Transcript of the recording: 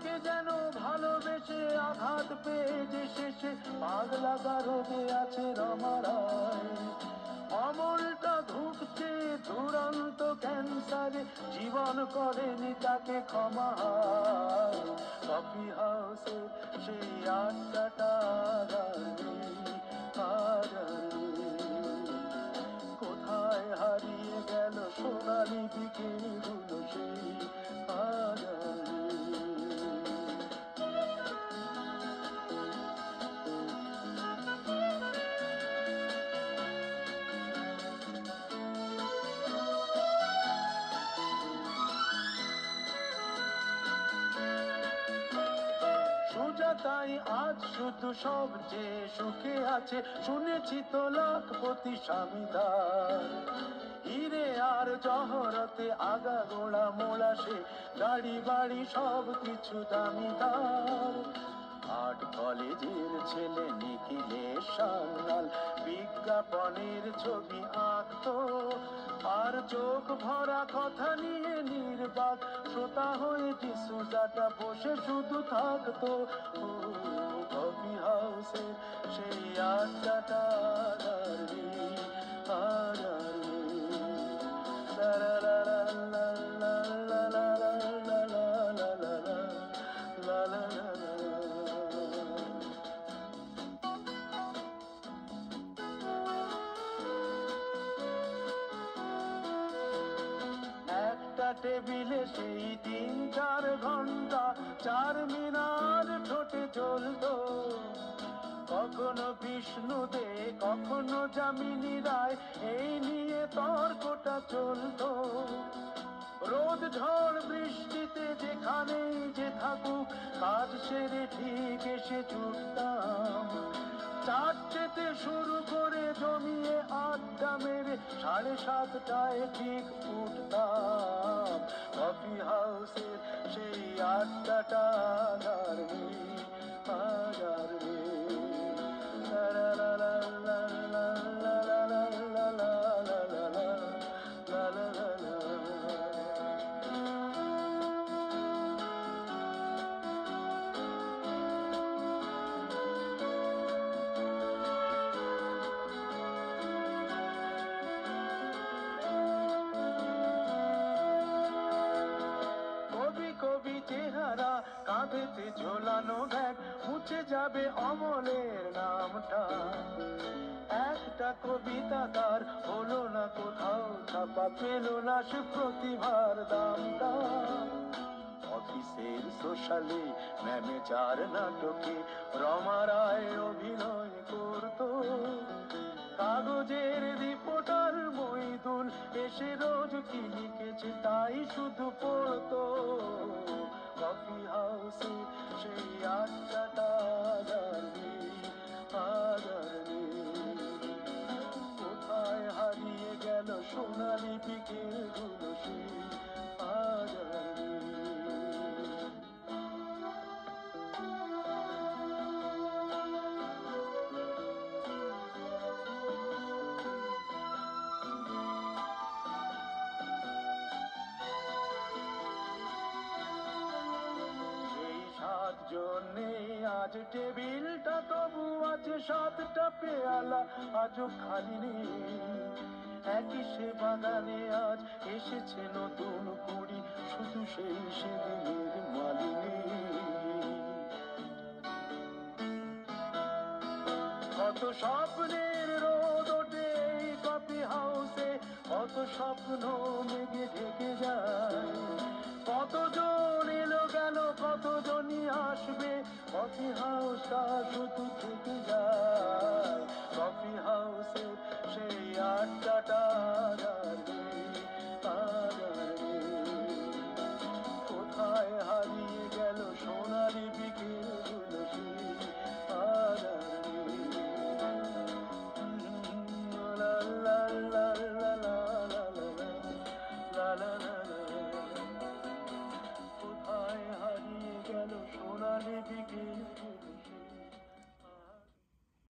যাকে যেন ভালোবেসে আঘাত পেয়ে যে শেষে পাগলা গারদে আছে রমারায়। অমলটা ধুঁকছে দুরন্ত ক্যান্সারে, জীবন করেনি তাকে ক্ষমা। কফি হাউসে সেই আড্ডাটা কোথায় হারিয়ে গেল সোনালি বিকেলগুলো সেই তাই আজ শুধু সবচেয়ে সুখে আছে, শুনেছি তো লাখপতি স্বামীদার। হিরে আর জহরতে আগা গোড়া মোড়া সে, গাড়ি বাড়ি সব কিছু দামিদার। আর্ট কলেজের ছেলে নিখিলেশ সান্যাল বিজ্ঞাপনের ছবি আঁকতো, আর চোখ ভরা কথা নিয়ে নির্বাক শ্রোতা হয়ে ডিসুজাটা বসে শুধু থাকতো। কফি হাউসের সেই আড্ডাটা টেবিলে সেই 3-4 ঘন্টা চার মিনার ঠোঁটে চলতো। কখনো বিষ্ণু দে কখনো যামিনী রায়, এই নিয়ে তর্কটা চলতো। রোদ ঝড় বৃষ্টিতে যেখানেই যে থাকুক, কাজ সেরে ঠিক এসে ছুটতাম। চারটেতে শুরু করে জমিয়ে আড্ডা মেরে 7:30টায় ঠিক উঠতাম। কফি হাউসের সেই আড্ডাটা চেহারা কাঁধেতে ঝোলানো ব্যাগ, মুছে যাবে অমলের নামটা। একটা কবিতা তার হলো না কোথাও ছাপা, পেল না সে প্রতিভার দামটা। অফিসের সোশ্যালে ম্যানেজার নাটকে রমা রায় অভিনয় করতো। কাগজের রিপোর্টার মইদুল এসে রোজ কি লিখেছে তাই শুধু পড়তো। কফি হাউসে সেই আড্ডাটা কোথায় হারিয়ে গেল সোনালি বিকেলগুলো সেই জন্যে আজ টেবিলটা তবু আছে 7টা পেয়ালা আজও খালি নেই। একই সে বাগানে আজ এসেছে নতুন কুড়ি, শুধু সেই সেদিনের মালিনী। কত স্বপ্নে